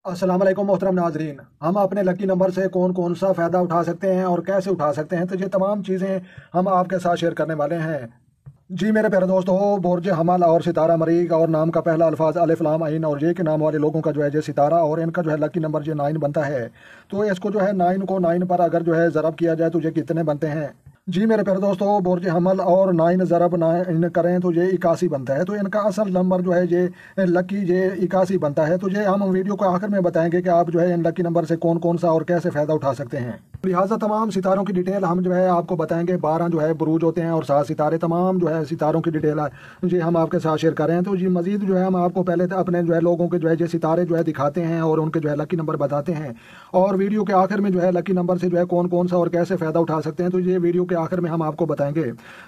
अस्सलाम वालेकुम मोहतरम नाजरीन। हम अपने लकी नंबर से कौन कौन सा फ़ायदा उठा सकते हैं और कैसे उठा सकते हैं, तो ये तमाम चीज़ें हम आपके साथ शेयर करने वाले हैं। जी मेरे प्यारे दोस्तों, बुर्ज हमल और सितारा मरीग और नाम का पहला अल्फाज अलिफ लाम आइन और ये के नाम वाले लोगों का जो है ये सितारा और इनका जो है लकी नंबर जो 9 बनता है। तो इसको जो है 9 को 9 पर अगर जो है ज़रब किया जाए तो ये कितने बनते हैं। जी मेरे प्यारे दोस्तों, बुर्ज हमल और 9 ज़रब 9 करें तो ये 81 बनता है। तो इनका असल नंबर जो है ये लकी ये 81 बनता है। तो ये हम वीडियो को आखिर में बताएंगे कि आप जो है इन लकी नंबर से कौन कौन सा और कैसे फ़ायदा उठा सकते हैं। लिहाजा तमाम सितारों की डिटेल हम जो है आपको बताएंगे। 12 जो है बुरूज होते हैं और 7 सितारे, तमाम जो है सितारों की डिटेल है जी हम आपके साथ शेयर कर रहे हैं। तो जी मजीद जो है हम आपको पहले अपने जो है लोगों के जो है ये सितारे जो है दिखाते हैं और उनके जो है लकी नंबर बताते हैं, और वीडियो के आखिर में जो है लकी नंबर से जो है कौन कौन सा और कैसे फ़ायदा उठा सकते हैं, तो ये वीडियो के आखिर में हम आपको बताएंगे।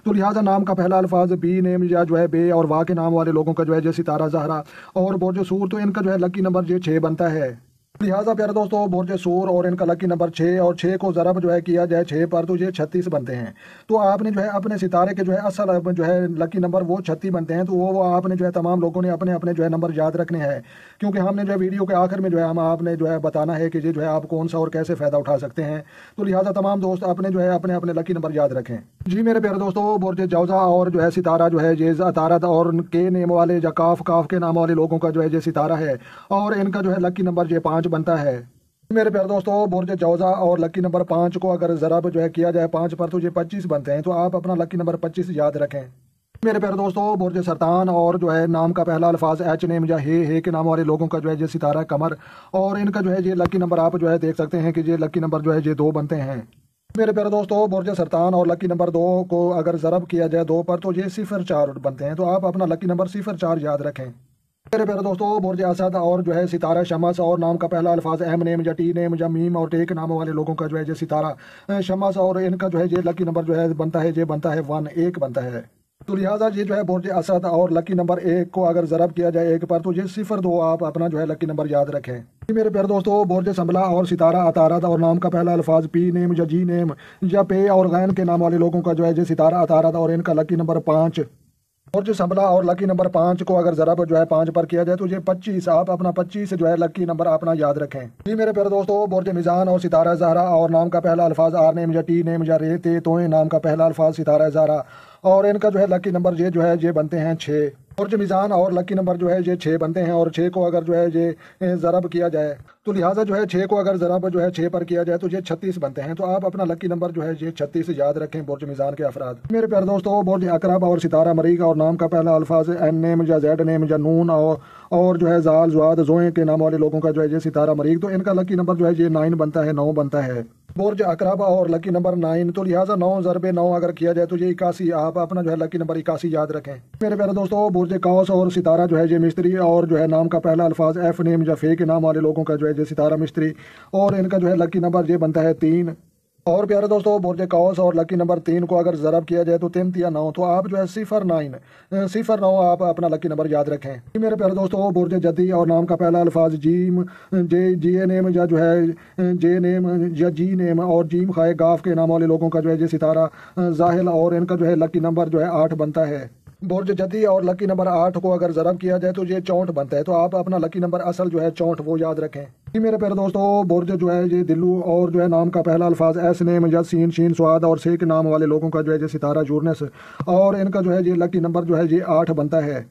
तो लिहाजा नाम का पहला अल्फाज बी नेम या जो है बे और वाह के नाम वाले लोगों का जो है ये सितारा ज़हरा और बुर्ज सूर, तो इनका जो है लकी नंबर ये 6 बनता है। लिहाजा प्यारे दोस्तों, बुर्ज सूर और इनका लकी नंबर 6 और 6 को ज़रब जो है किया जाए 6 पर तो ये 36 बनते हैं। तो आपने जो है अपने सितारे के जो है असल जो है लकी नंबर वो 36 बनते हैं। तो वो आपने जो है तमाम लोगों ने अपने अपने जो है नंबर याद रखने हैं, क्योंकि हमने जो है वीडियो के आखिर में जो है हम आपने जो है बताना है कि ये जो है आप कौन सा और कैसे फ़ायदा उठा सकते हैं। तो लिहाजा तमाम दोस्त अपने जो है अपने अपने लकी नंबर याद रखें। जी मेरे प्यारे दोस्तों, बुर्ज जौज़ा और जो है सितारा जो है ये अतारत और के नेम वाले या काफ के नाम वाले लोगों का जो है ये सितारा है और इनका जो है लकी नंबर ये 5 बनता है। मेरे प्यारे दोस्तों, बुर्ज जौज़ा और लकी नंबर 5 को अगर ज़रब जो है किया जाए 5 पर तो ये 25 बनते हैं। तो आप अपना लकी नंबर 25 याद रखें। मेरे प्यारे दोस्तों, बुर्ज सरतान और जो है नाम का पहला अल्फाज एच नेम या हे के नाम वाले लोगों का जो है ये सितारा कमर और इनका जो है ये लकी नंबर आप जो है देख सकते हैं कि ये लकी नंबर जो है ये 2 बनते हैं। मेरे प्यारे दोस्तों, बुर्ज सरतान और लकी नंबर 2 को अगर ज़रब किया जाए 2 पर तो ये 04 बनते हैं। तो आप अपना लकी नंबर 04 याद रखें। मेरे प्यारे दोस्तों, बुर्ज असद और जो है सितारा शमस और नाम का पहला अल्फाज एम नेम या टी नेम या मीम और टेक नाम वाले लोगों का जो है ये सितारा शमस और इनका जो है ये लकी नंबर जो है बनता है ये बनता है 1 बनता है। तो लिहाजा ये जो है बुर्ज असद और लकी नंबर 1 को अगर ज़रब किया जाए 1 पर तो ये 02 आप अपना जो है लकी नंबर याद रखें। मेरे प्यारे दोस्तों, बुर्ज संभला और सितारा अतारत और नाम का पहला अल्फाज पी नेम या जी नेम या पे और गैन के नाम वाले लोगों का जो है ये सितारा अतारत और इनका लकी नंबर 5। बुर्ज संभला और लकी नंबर 5 को अगर ज़रब जो है 5 पर किया जाए तो ये 25 आप अपना 25 जो है लकी नंबर अपना याद रखें। जी मेरे प्यारे दोस्तों, बुर्ज मिजान और सितारा ज़हरा और नाम का पहला अल्फाज आर नेम या टी नेम या रे ते तोए नाम का पहला अल्फाज सितारा ज़हरा और इनका जो है लकी नंबर ये जो है ये बनते हैं 6। बुर्ज मिजान और लकी नंबर जो है ये 6 बनते हैं और 6 को अगर जो है ये ज़रब किया जाए तो लिहाजा जो है 6 को अगर ज़रब जो है 6 पर किया जाए तो ये 36 बनते हैं। तो आप अपना लकी नंबर जो है ये 36 याद रखें बुर्ज मिजान के अफराद। मेरे प्यारे दोस्तों, बुर्ज अकरब और सितारा मरीग और नाम का पहला अल्फाज एन नेम या जेड नेम या नून और जो है जाल जुआद जोए के नाम वाले लोगों का जो है ये सितारा मरीग, तो इनका लकी नंबर जो है ये 9 बनता है 9 बनता है। बुर्ज अकरब और लकी नंबर 9, तो लिहाजा 9 ज़रबे 9 अगर किया जाए तो ये 81 आप अपना जो है लकी नंबर 81 याद रखें। मेरे प्यारे दोस्तों, बुर्ज कौस और सितारा जो है ये मिस्त्री और जो है नाम का पहला अल्फाज एफ नेम या फे के नाम वाले लोगों का जो है ये सितारा मिस्त्री और इनका जो है लकी नंबर ये बनता है 3। और प्यारे दोस्तों, बुर्ज कौस और लकी नंबर 3 को अगर ज़रब किया जाए तो 3 या 9, तो आप जो है 09 आप अपना लकी नंबर याद रखें। मेरे प्यारे दोस्तों, बुर्ज जद्दी और नाम का पहला अल्फाज जीम जे नेम या जो है जे नेम या जी नेम और जीम खाए गाफ के नाम वाले लोगों का जो है ये सितारा जाहिल और इनका जो है लकी नंबर जो है 8 बनता है। बुर्ज जद्दी और लकी नंबर 8 को अगर ज़रब किया जाए तो ये 64 बनता है। तो आप अपना लकी नंबर असल जो है 64 वो याद रखें। जी मेरे प्यारे दोस्तों, बुर्ज जो है ये दिल्लू और जो है नाम का पहला अल्फाज एस नेम या सीन शीन स्वाद और से के नाम वाले लोगों का जो है ये सितारा यूरनस और इनका जो है ये लकी नंबर जो है ये 8 बनता है।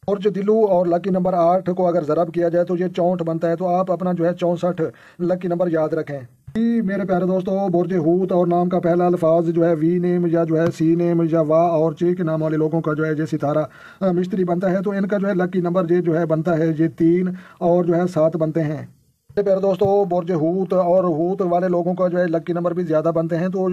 बुर्ज दिल्लू और लकी नंबर 8 को अगर ज़रब किया जाए तो ये 64 बनता है। तो आप अपना जो है 64 लकी नंबर याद रखें। जी मेरे प्यारे दोस्तों, बुर्ज हूत और नाम का पहला अल्फाज जो है वी नेम या जो है सी नेम या वाह और चे के नाम वाले लोगों का जो है ये सितारा मिस्त्री बनता है। तो इनका जो है लकी नंबर ये जो है बनता है ये 3 और जो है 7 बनते हैं। मेरे प्यारे दोस्तों, बुर्ज हूत और हूत वाले लोगों का जो है लकी नंबर भी ज़्यादा बनते हैं। तो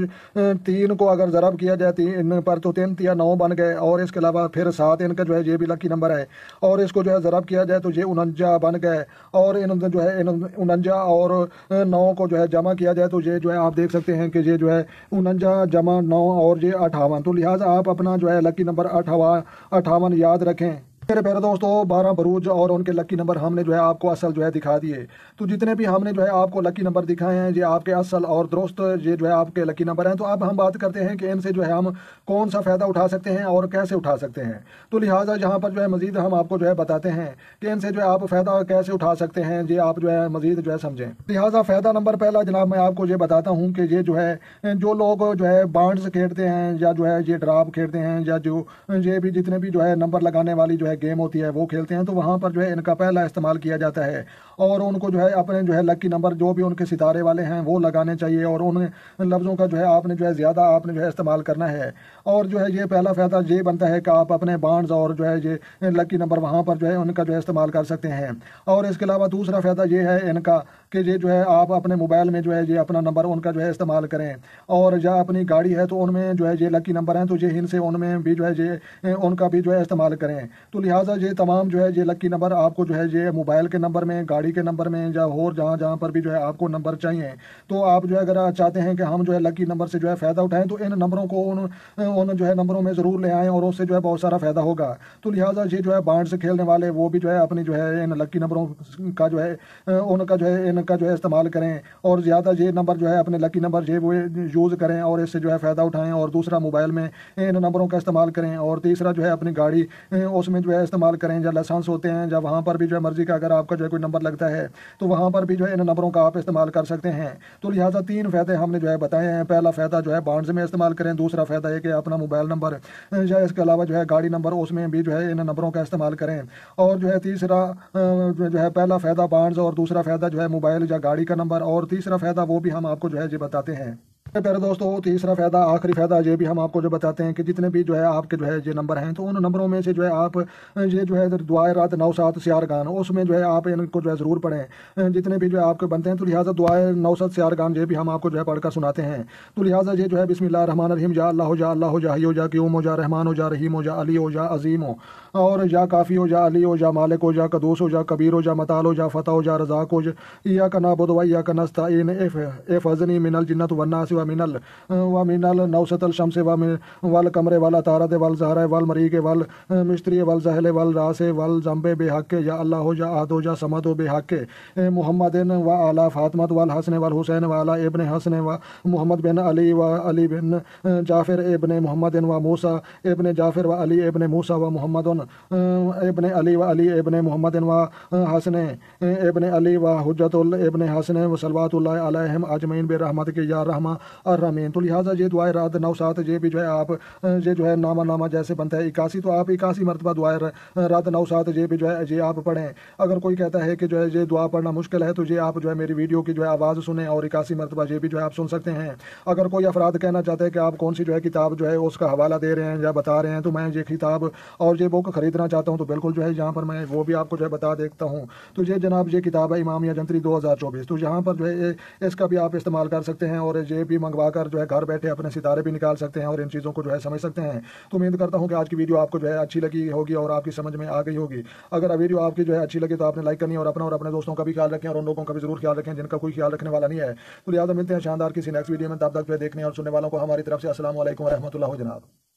3 को अगर ज़रब किया जाए 3 पर तो 3 या 9 बन गए और इसके अलावा फिर 7 इनका जो है ये भी लकी नंबर है और इसको जो है ज़रब किया जाए तो ये 49 बन गए और इन जो है 49 और 9 को जो है जमा किया जाए तो ये जो है आप देख सकते हैं कि ये जो है 49 जमा 9 और ये 58। तो लिहाजा आप अपना जो है लकी नंबर 58 याद रखें। मेरे प्यारे दोस्तों, 12 बरूज और उनके लकी नंबर हमने जो है आपको असल जो है दिखा दिए। तो जितने भी हमने जो है आपको लकी नंबर दिखाए हैं, ये आपके असल और दुरुस्त ये जो है आपके लकी नंबर हैं। तो अब हम बात करते हैं कि इनसे जो है हम कौन सा फ़ायदा उठा सकते हैं और कैसे उठा सकते हैं। तो लिहाजा यहाँ पर जो है मज़ीद हम आपको जो है बताते हैं कि इनसे जो है आप फ़ायदा कैसे उठा सकते हैं, ये आप जो है मज़ीद जो है समझें। लिहाजा फ़ायदा नंबर पहला जनाब मैं आपको ये बताता हूँ कि ये जो है जो लोग जो है बांड्स खेलते हैं या जो है ये ड्राफ खेलते हैं या जो ये भी जितने भी जो है नंबर लगाने वाली जो है गेम होती है वो खेलते हैं, तो वहाँ पर जो है इनका पहला इस्तेमाल किया जाता है। और उनको जो है अपने जो है लकी नंबर जो भी उनके सितारे वाले हैं वो लगाने चाहिए, और उन लफ्ज़ों का जो है आपने जो है ज़्यादा आपने जो है इस्तेमाल करना है। और जो है ये पहला फ़ायदा ये बनता है कि आप अपने बांड्स और जो है ये लकी नंबर वहाँ पर जो है उनका जो है इस्तेमाल कर सकते हैं। और इसके अलावा दूसरा फ़ायदा ये है इनका कि ये जो है आप अपने मोबाइल में जो है ये अपना नंबर उनका जो है इस्तेमाल करें। और या अपनी गाड़ी है तो उनमें जो है ये लकी नंबर हैं, तो ये इनसे उनमें भी जो है ये उनका भी जो है इस्तेमाल करें। तो लिहाजा ये तमाम जो है ये लकी नंबर आपको जो है ये मोबाइल के नंबर में, गाड़ी के नंबर में या और जहाँ जहाँ पर भी जो है आपको नंबर चाहिए, तो आप जो है अगर चाहते हैं कि हम जो है लकी नंबर से जो है फ़ायदा उठाएं, तो इन नंबरों को उन जो है नंबरों में ज़रूर ले आएँ और उससे जो है बहुत सारा फ़ायदा होगा। तो लिहाजा ये जो है बांड से खेलने वाले वो भी जो है अपनी जो है इन लकी नंबरों का जो है उनका जो है इनका जो है इस्तेमाल करें, और ज़्यादा ये नंबर जो है अपने लकी नंबर ये वो यूज़ करें और इससे जो है फ़ायदा उठाएं। और दूसरा मोबाइल में इन नंबरों का इस्तेमाल करें। और तीसरा जो है अपनी गाड़ी उसमें जो है इस्तेमाल करें, या लाइसेंस होते हैं जब वहाँ पर भी जो है मर्ज़ी का अगर आपका जो है कोई नंबर लगता है तो वहाँ पर भी जो है इन नंबरों का आप इस्तेमाल कर सकते हैं। तो लिहाजा 3 फ़ायदे हमने जो है बताए हैं। पहला फ़ायदा जो है बांड्स में इस्तेमाल करें, दूसरा फ़ायदा है कि अपना मोबाइल नंबर या इसके अलावा जो है गाड़ी नंबर उसमें भी जो है इन नंबरों का इस्तेमाल करें। और जो है तीसरा जो है पहला फ़ायदा बांड्स और दूसरा फ़ायदा जो है मोबाइल या गाड़ी का नंबर, और तीसरा फ़ायदा वो भी हम आपको जो है ये बताते हैं। प्यारे दोस्तों, तीसरा फ़ायदा आखिरी फ़ायदा ये भी हम आपको जो बताते हैं कि जितने भी जो है आपके जो है ये नंबर हैं, तो उन नंबरों में से जो है आप ये जो है दुआए रात 9-7 स्यार गान उसमें जो है आप इनको जो है ज़रूर पढ़ें, जितने भी जो है आपके बनते हैं। तो लिहाजा दुआए 9-7 स्यार गान ये भी हम आपको जो है पढ़कर सुनाते हैं। तो लिहाजा ये जो है बिस्मिल्लाह रहमान रहीम, या अल्लाह हो जा, अल्लाह हो जा, हई हो जा, क्यूम हो जा, रहमान हो जा, रहीम हो जा, अली हो जा, अजीम हो, और या काफ़ी हो जा, अली हो जा, मालिक हो जा, कदूस हो जा, कबीर हो जा, मताल हो जा, फ़तह हो जा, रज़ाक हो जा, इय्या का नाबुद व इय्या का नस्तईन, इफ़ज़नी मिनल जिन्नत वन्नास व मिनल नौसतल शम्स वल कमरे वल तारत वल ज़हरा वल मरीक वल मिस्त्री वल जहल वल रासे वल जम्बे बेहक, या अल्लाह हो जा, आहद हो जा, समद हो बेहक, मुहम्मदिन व आला फातिमत वल हसन वल हुसैन व आला इब्न हसन व मुहम्मद बिन अली व अली बिन जाफ़िर इब्न मुहम्मदिन व मूसा इब्न जाफ़िर व अली इब्न मूसा व मुहम्मदन इब्न अली व अली इब्न मुहम्मदिन व हसन इब्न अली व हुज्जतुल इब्न हसन व सलवातुल्लाह अलैहिम अजमईन बिरहमत के या रहमा अर्रमीन। तो लिहाजा ये दुआए रात 9-7 ये भी जो है आप ये जो है नामा जैसे बनता है 81, तो आप 81 मरतबा दुआए रात 9-7 ये भी जो है ये आप पढ़ें। अगर कोई कहता है कि जो है ये दुआ पढ़ना मुश्किल है, तो ये आप जो है मेरी वीडियो की जो है आवाज़ सुने और 81 मरतबा ये भी जो है आप सुन सकते हैं। अगर कोई अफराद कहना चाहते हैं कि आप कौन सी जो है किताब जो है उसका हवाला दे रहे हैं या बता रहे हैं, तो मैं ये किताब और ये बुक ख़रीदना चाहता हूँ, तो बिल्कुल जो है यहाँ पर मैं वो भी आपको जो है बता देता हूँ। तो ये जनाब ये किताब है इमामिया जंतरी 2024। तो यहाँ पर जो है इसका भी आप इस्तेमाल कर सकते हैं और ये भी मंगवा कर जो है घर बैठे अपने सितारे भी निकाल सकते हैं और इन चीज़ों को जो है समझ सकते हैं। तो उम्मीद करता हूँ कि आज की वीडियो आपको जो है अच्छी लगी होगी और आपकी समझ में आ गई होगी। अगर वीडियो आपकी जो है अच्छी लगी तो आपने लाइक करनी है, और अपने दोस्तों का भी ख्याल रखें और उन लोगों का भी जरूर ख्याल रखें जिनका कोई ख्याल रखने वाला नहीं है। तो लिहाजा मिलते हैं शानदार किसी नेक्स्ट वीडियो में, तब तक देखने और सुनने वालों को हमारी तरफ से अस्सलाम वालेकुम व रहमतुल्लाह जनाब।